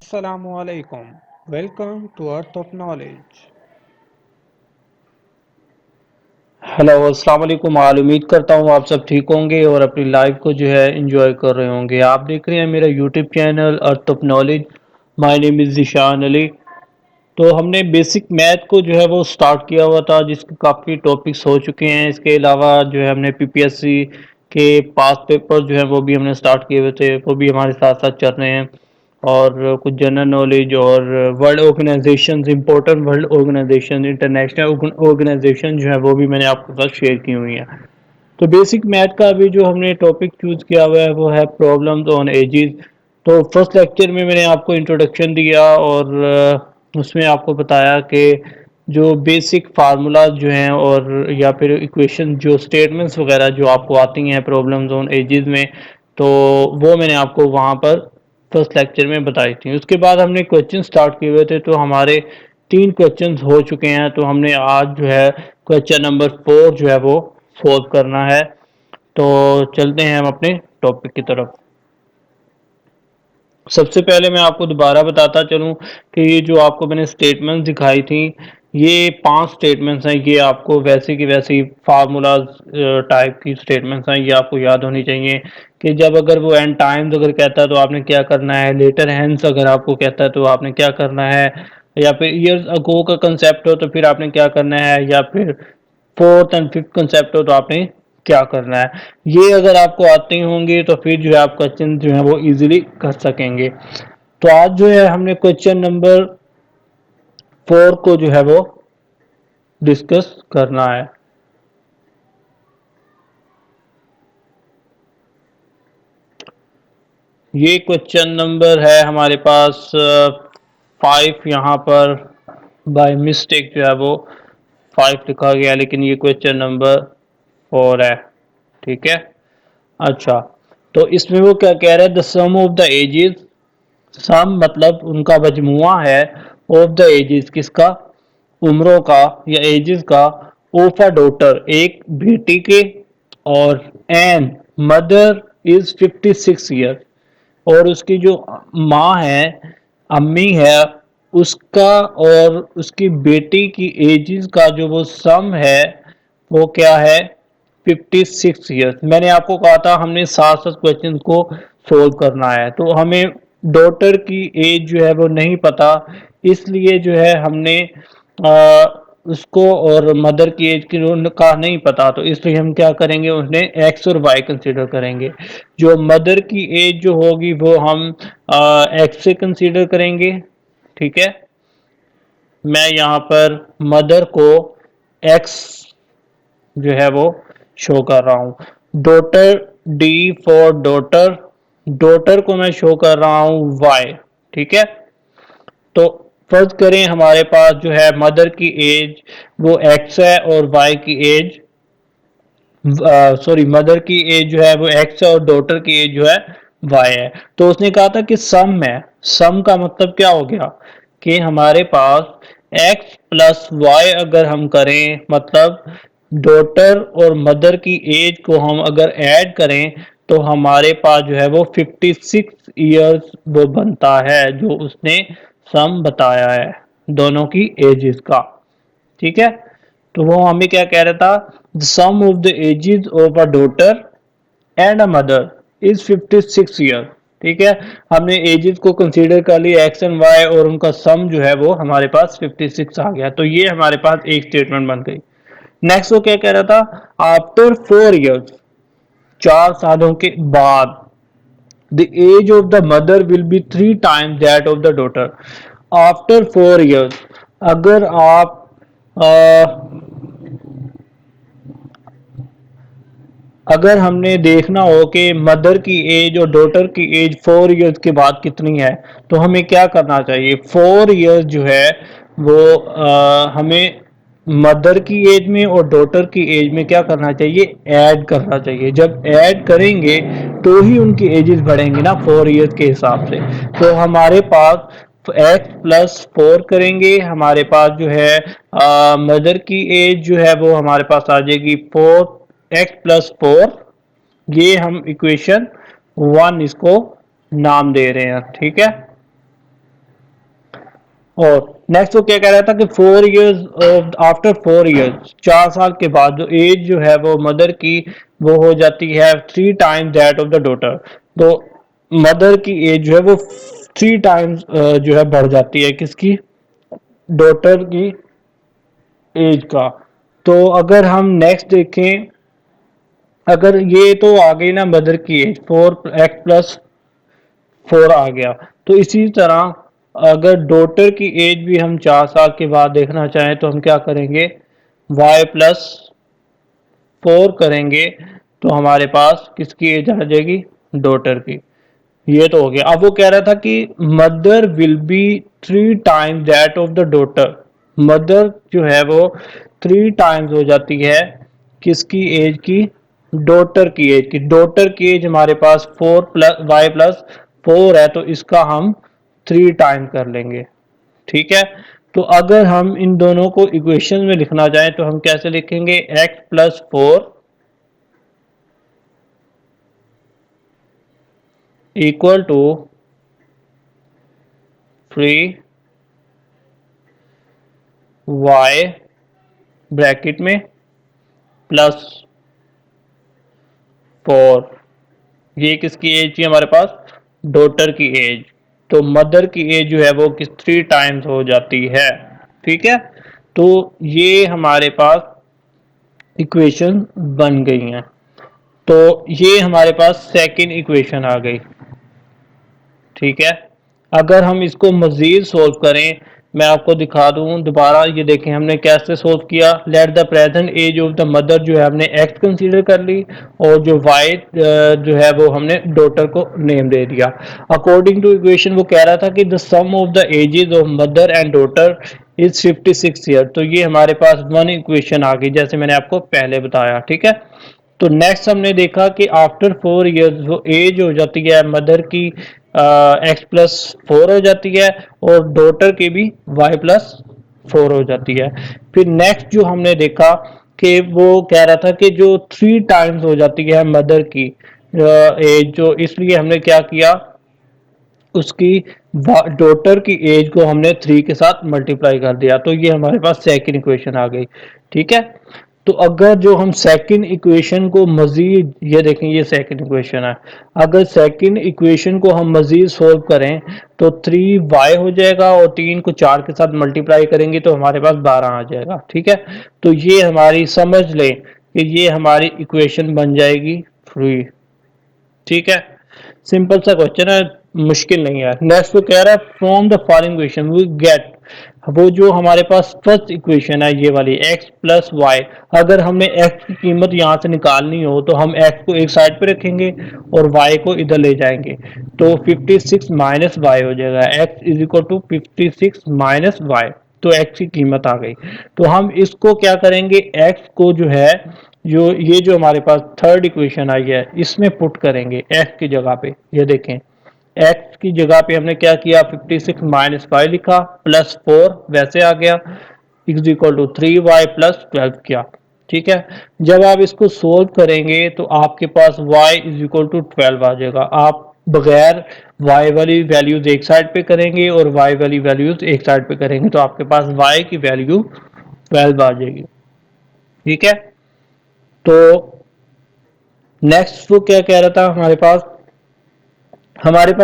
Assalamualaikum. Welcome to Earth of Knowledge. Hello अस्सलाम वालेकुम आल। उम्मीद करता हूँ आप सब ठीक होंगे और अपनी लाइफ को जो है एंजॉय कर रहे होंगे। आप देख रहे हैं मेरा YouTube channel earth of knowledge. My name is Zeeshan Ali. तो हमने बेसिक मैथ को जो है वो स्टार्ट किया हुआ था, जिसके काफ़ी टॉपिक्स हो चुके हैं। इसके अलावा जो है हमने पीपीएससी के पास पेपर जो है वो भी हमने स्टार्ट किए हुए थे, वो भी हमारे साथ साथ चल रहे हैं। और कुछ जनरल नॉलेज और world organisation, important world organisation, international organisation जो है वो भी मैंने आपके साथ शेयर की हुई हैं। तो बेसिक मैथ का अभी जो हमने टॉपिक चूज किया हुआ है वो है प्रॉब्लम्स ऑन एजेस। तो फर्स्ट लेक्चर में मैंने आपको इंट्रोडक्शन दिया और उसमें आपको बताया कि जो बेसिक फार्मूलाज जो हैं और या फिर इक्वेशन, जो स्टेटमेंट्स वगैरह जो आपको आती हैं प्रॉब्लम्स ऑन एजेस में, तो वो मैंने आपको वहाँ पर फर्स्ट लेक्चर में बताई थी। उसके बाद हमने क्वेश्चन स्टार्ट किए हुए थे, तो हमारे 3 क्वेश्चंस हो चुके हैं। तो हमने आज जो है क्वेश्चन नंबर 4 जो है वो सॉल्व करना है। तो चलते हैं हम अपने टॉपिक की तरफ। सबसे पहले मैं आपको दोबारा बताता चलूं कि ये जो आपको मैंने स्टेटमेंट्स दिखाई थी, ये 5 स्टेटमेंट्स हैं। ये आपको वैसे की वैसी फार्मूलाज टाइप की स्टेटमेंट्स हैं, ये आपको याद होनी चाहिए कि जब अगर वो एंड टाइम्स अगर कहता है तो आपने क्या करना है, लेटर हैंस अगर आपको कहता है तो आपने क्या करना है, या फिर ईयर्स अगो का कंसेप्ट हो तो फिर आपने क्या करना है, या फिर फोर्थ एंड फिफ्थ कंसेप्ट हो तो आपने क्या करना है। ये अगर आपको आते होंगे तो फिर जो है आप क्वेश्चन जो है वो इजीली कर सकेंगे। तो आज जो है हमने क्वेश्चन नंबर 4 को जो है वो डिस्कस करना है। ये क्वेश्चन नंबर है हमारे पास 5। यहाँ पर बाय मिस्टेक जो है वो 5 लिखा गया, लेकिन ये क्वेश्चन नंबर 4 है। ठीक है। अच्छा, तो इसमें वो क्या कह रहा है, the sum of the ages. Sum मतलब उनका मजमुआ है, ऑफ द एजेस किसका, उम्रों का या एजेस का, ऑफ अ डॉटर एक बेटी के, और एन मदर इज 56 ईयर, और उसकी जो माँ है, अम्मी है, उसका और उसकी बेटी की एजेस का जो वो सम है वो क्या है, 56 ईयर्स। मैंने आपको कहा था हमने 7 7 क्वेश्चन को सोल्व करना है, तो हमें डॉटर की एज जो है वो नहीं पता, इसलिए जो है हमने उसको, और मदर की एज की का नहीं पता, तो इसलिए हम क्या करेंगे, उसने एक्स और वाई कंसीडर करेंगे। जो मदर की एज जो होगी वो हम एक्स से कंसीडर करेंगे। ठीक है। मैं यहाँ पर मदर को एक्स जो है वो शो कर रहा हूँ। Daughter, D for daughter, daughter को मैं शो कर रहा हूँ वाई। ठीक है। तो फर्ज करें हमारे पास जो है मदर की एज वो एक्स है और वाई की एज, सॉरी, मदर की एज जो है वो एक्स है और डॉटर की एज जो है वाई है। तो उसने कहा था कि सम है। सम का मतलब क्या हो गया कि हमारे पास एक्स प्लस वाई अगर हम करें, मतलब डॉटर और मदर की एज को हम अगर ऐड करें, तो हमारे पास जो है वो 56 ईयर्स वो बनता है, जो उसने सम बताया है दोनों की एजेस का। ठीक है। तो वो हमें क्या कह रहा था, the sum of the ages of a daughter and a mother is 56 year. ठीक है। हमने एजेस को कंसीडर कर लिया एक्स एंड वाई, और उनका सम जो है वो हमारे पास 56 आ गया। तो ये हमारे पास एक स्टेटमेंट बन गई। नेक्स्ट वो क्या कह रहा था, आफ्टर 4 ईयर्स, 4 सालों के बाद, the age of the mother will be 3 times that of the daughter. After 4 years, अगर आप अगर हमने देखना हो कि मदर की एज और डॉटर की एज 4 ईयर्स के बाद कितनी है, तो हमें क्या करना चाहिए, 4 ईयर्स जो है वो हमें मदर की एज में और डॉटर की एज में क्या करना चाहिए, ऐड करना चाहिए। जब ऐड करेंगे तो ही उनकी एजेस बढ़ेंगी ना 4 ईयर्स के हिसाब से। तो हमारे पास एक्स प्लस 4 करेंगे, हमारे पास जो है मदर की एज जो है वो हमारे पास आ जाएगी 4x+4। ये हम इक्वेशन 1 इसको नाम दे रहे हैं। ठीक है। और नेक्स्ट वो क्या कह रहा था कि 4 इयर्स आफ्टर 4 इयर्स, 4 साल के बाद जो एज जो है वो मदर की वो हो जाती है 3 times that of the daughter. तो मदर की एज जो है वो 3 टाइम्स जो है बढ़ जाती है किसकी, डॉटर की एज का। तो अगर हम नेक्स्ट देखें, अगर ये तो आ गई ना मदर की एज 4x+4 आ गया, तो इसी तरह अगर डॉटर की एज भी हम 4 साल के बाद देखना चाहें तो हम क्या करेंगे, y+4 करेंगे तो हमारे पास किसकी एज आ जाएगी, डॉटर की। ये तो हो गया। अब वो कह रहा था कि mother will be 3 times that of the daughter, mother जो है वो 3 टाइम्स हो जाती है किसकी एज की, डॉटर की एज की। डॉटर की एज हमारे पास 4 y+4 है, तो इसका हम 3 टाइम कर लेंगे। ठीक है, तो अगर हम इन दोनों को इक्वेशन में लिखना चाहें तो हम कैसे लिखेंगे, x+4 equal to 3y bracket में +4, ये किसकी एज थी हमारे पास, डॉटर की एज। तो मदर की एज जो है वो किस 3 टाइम्स हो जाती है। ठीक है, तो ये हमारे पास इक्वेशन बन गई हैं। तो ये हमारे पास सेकंड इक्वेशन आ गई। ठीक है, अगर हम इसको मजीद सोल्व करें, मैं आपको दिखा दूं दोबारा, ये देखें हमने कैसे सोल्व किया। Let the present age of the mother जो है हमने एक्स कंसीडर कर ली, और जो वाई जो है वो हमने डॉटर को नेम दे दिया। अकॉर्डिंग टू इक्वेशन वो कह रहा था कि the sum of the ages of mother and daughter is 56 year. तो ये हमारे पास वन इक्वेशन आ गई, जैसे मैंने आपको पहले बताया। ठीक है, तो नेक्स्ट हमने देखा कि आफ्टर 4 इयर्स वो एज हो जाती है मदर की x+4 हो जाती है, और डॉटर की भी y+4 हो जाती है। फिर नेक्स्ट जो हमने देखा कि वो कह रहा था कि जो 3 टाइम्स हो जाती है मदर की एज, जो इसलिए हमने क्या किया, उसकी डॉटर की एज को हमने 3 के साथ मल्टीप्लाई कर दिया। तो ये हमारे पास सेकंड इक्वेशन आ गई। ठीक है, तो अगर जो हम सेकंड इक्वेशन को मजीद, ये देखें ये सेकंड इक्वेशन है, अगर सेकंड इक्वेशन को हम मजीद सोल्व करें तो 3y हो जाएगा, और 3 को 4 के साथ मल्टीप्लाई करेंगे तो हमारे पास 12 आ जाएगा। ठीक है, तो ये हमारी समझ लें कि ये हमारी इक्वेशन बन जाएगी 3। ठीक है, सिंपल सा क्वेश्चन है, मुश्किल नहीं है। नेक्स्ट वो कह रहा है from the following equation we get, वो जो हमारे पास फर्स्ट इक्वेशन है ये वाली x+y, अगर हमने x की कीमत यहाँ से निकालनी हो तो हम x को एक साइड पे रखेंगे और y को इधर ले जाएंगे, तो 56 माइनस y हो जाएगा। x is equal to 56 minus y, तो x की कीमत आ गई। तो हम इसको क्या करेंगे, x को जो है, जो ये जो हमारे पास थर्ड इक्वेशन आई है इसमें पुट करेंगे x की जगह पे। ये देखें x की जगह पे हमने क्या किया, 56 माइनस 5 लिखा, +4 वैसे आ गया, इज इक्वल टू 3y+12 किया। ठीक है, जब आप इसको सोल्व करेंगे तो आपके पास y इज इक्वल टू 12 आ जाएगा। आप बगैर y वाली वैल्यूज एक साइड पे करेंगे और y वाली वैल्यूज एक साइड पे करेंगे, तो आपके पास y की वैल्यू 12 आ जाएगी। ठीक है, तो नेक्स्ट वो क्या कह रहा था, हमारे पास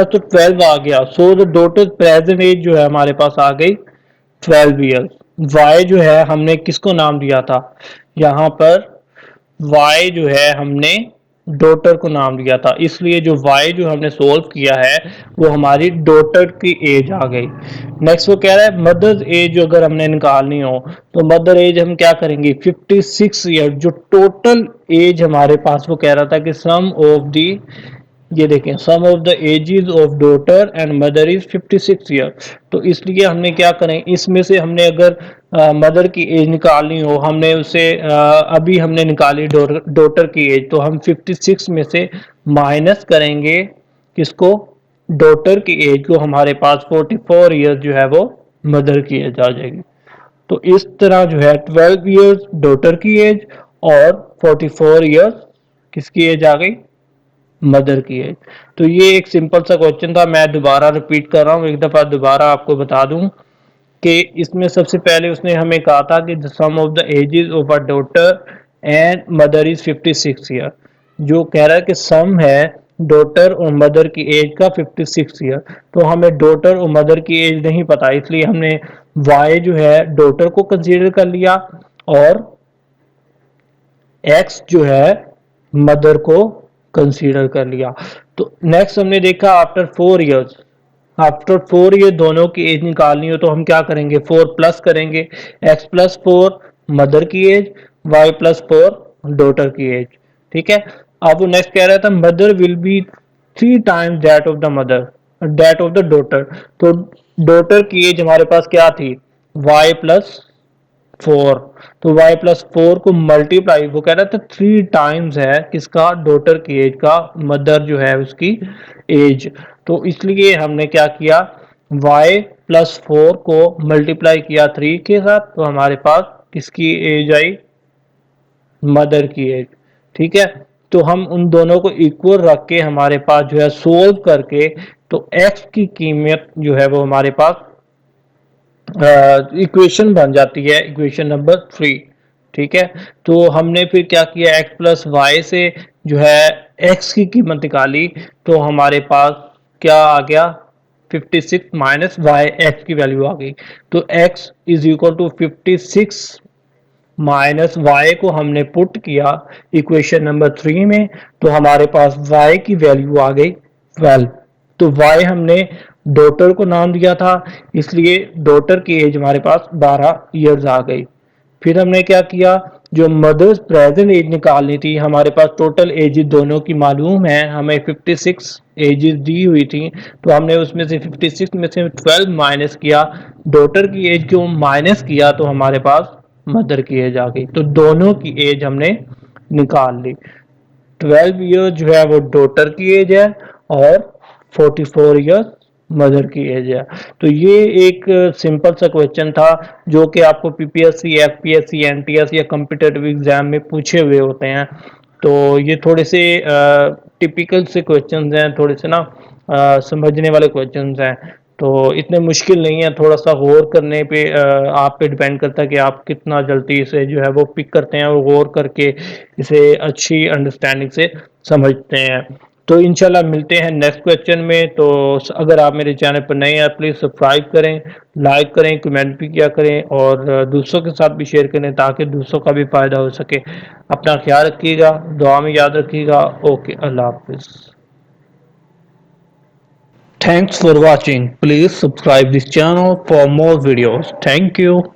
तो 12 आ गया। So the daughter present age जो है हमारे पास आ गई 12 ईयर्स। वाई जो है हमने किसको नाम दिया था, यहाँ पर वाई जो है हमने डॉटर को नाम दिया था, इसलिए जो वाई जो हमने सोल्व किया है वो हमारी डॉटर की एज आ गई। नेक्स्ट वो कह रहा है मदर्स एज अगर हमने निकालनी हो तो मदर एज हम क्या करेंगे, 56 ईयर, जो टोटल एज हमारे पास वो कह रहा था कि सम ऑफ दी, ये देखें sum of the ages of daughter and mother is 56 year. तो इसलिए हमने क्या करें, इसमें से हमने अगर मदर की एज निकालनी हो, हमने उसे अभी हमने निकाली डॉटर की एज, तो हम 56 में से माइनस करेंगे किसको, डॉटर की एज को, हमारे पास 44 ईयर्स जो है वो मदर की एज आ जाएगी। तो इस तरह जो है 12 ईयर्स डॉटर की एज और 44 ईयर्स किसकी एज आ गई, मदर की एज। तो ये एक सिंपल सा क्वेश्चन था, मैं दोबारा रिपीट कर रहा हूँ, एक दफा दोबारा आपको बता दूं कि इसमें सबसे पहले उसने हमें कहा था कि the sum of the ages of a daughter and mother is 56 year. जो कह रहा है कि सम है डॉटर और मदर की एज का 56 ईयर। तो हमें डॉटर और मदर की एज नहीं पता, इसलिए हमने वाई जो है डॉटर को कंसीडर कर लिया और एक्स जो है मदर को कंसीडर कर लिया। तो नेक्स्ट हमने देखा आफ्टर 4 ईयर्स, आफ्टर 4 ईयर दोनों की एज निकालनी हो तो हम क्या करेंगे, 4 प्लस करेंगे, एक्स प्लस 4 मदर की एज, वाई प्लस 4 डॉटर की एज। ठीक है। अब वो नेक्स्ट कह रहा था mother will be 3 times that of the mother, that of the daughter. तो डॉटर की एज हमारे पास क्या थी, y+4। तो y+4 को मल्टीप्लाई, वो कह रहा था 3 टाइम्स है किसका, डॉटर की एज का, मदर जो है उसकी एज। तो इसलिए हमने क्या किया, y+4 को मल्टीप्लाई किया 3 के साथ, तो हमारे पास किसकी एज आई, मदर की एज। ठीक है। तो हम उन दोनों को इक्वल रख के हमारे पास जो है सोल्व करके, तो x की कीमत जो है वो हमारे पास इक्वेशन बन जाती है, इक्वेशन नंबर 3। ठीक है। तो हमने फिर क्या किया, x प्लस वाई से जो है x की कीमत निकाली, तो हमारे पास क्या आ गया, 56 माइनस वाई, एक्स की वैल्यू आ गई। तो x is equal to 56 minus y को हमने पुट किया इक्वेशन नंबर 3 में, तो हमारे पास y की वैल्यू आ गई 12। तो y हमने डॉटर को नाम दिया था, इसलिए डॉटर की एज हमारे पास 12 इयर्स आ गई। फिर हमने क्या किया, जो मदर्स प्रेजेंट एज निकालनी थी, हमारे पास टोटल एज दोनों की मालूम है, हमें 56 एजेस दी हुई थी, तो हमने उसमें से 56 में से 12 माइनस किया, डॉटर की एज को माइनस किया, तो हमारे पास मदर की एज आ गई। तो दोनों की एज हमने निकाल ली। 12 ईयर जो है वो डॉटर की एज है और 44 ईयर मदर की एज है। तो ये एक सिंपल सा क्वेश्चन था जो कि आपको पीपीएससी, एफपीएससी, एनटीएस या कॉम्पिटिटिव एग्जाम में पूछे हुए होते हैं। तो ये थोड़े से टिपिकल से क्वेश्चंस हैं, थोड़े से ना समझने वाले क्वेश्चंस हैं। तो इतने मुश्किल नहीं है, थोड़ा सा गौर करने पे आप पे डिपेंड करता है कि आप कितना जल्दी इसे जो है वो पिक करते हैं और गौर करके इसे अच्छी अंडरस्टैंडिंग से समझते हैं। तो इंशाल्लाह मिलते हैं नेक्स्ट क्वेश्चन में। तो अगर आप मेरे चैनल पर नए हैं प्लीज़ सब्सक्राइब करें, लाइक करें, कमेंट भी किया करें और दूसरों के साथ भी शेयर करें ताकि दूसरों का भी फ़ायदा हो सके। अपना ख्याल रखिएगा, दुआ में याद रखिएगा। ओके, अल्लाह हाफिज़। Thanks for watching. Please subscribe this channel for more videos. Thank you.